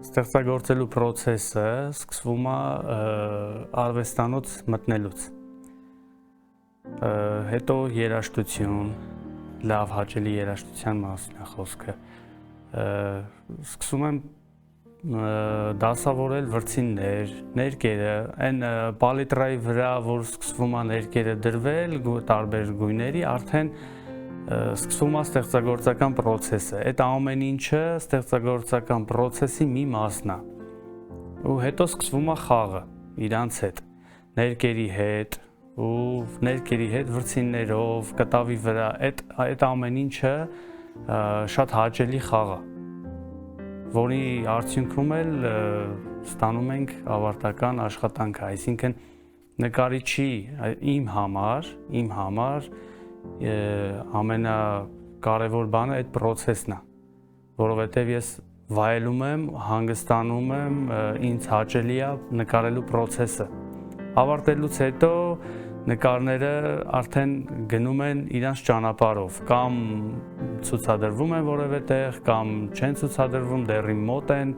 Ստեղծագործելու process-ը սկսվում է արվեստանոց մտնելուց, հետո երաժշտություն, լավ հաճելի երաժշտության մասին է խոսքը, սկսում եմ դասավորել վրձիններ, ներկերը, այն պալիտրայի վրա, որ սկսվում է ներկերը դրվել, տարբեր գույների, արդեն սկսվում է ստեղծագործական process-ը, այդ ամեն ինչը ստեղծագործական process-ի մի մասն է, ու հետո սկսվում է խաղը իրանց հետ, ներկերի հետ, վրձիններով, կտավի վրա, այդ ամեն ինչը շատ հաճելի խաղ է, որի արդյունքում էլ ստանում ենք ավարտական աշխատանքը, այսինքն նկարիչի իմ համար ամենակարևոր բանը այդ process-ն է, որովհետև ես վայելում եմ, հանգստանում եմ, ինձ հաճելի է նկարելու process-ը, ավարտելուց հետո նկարները արդեն գնում են իրանց ճանապարհով, կամ ցուցադրվում են որևէ տեղ, կամ չեն ցուցադրվում, դեռ իմ մոտ են։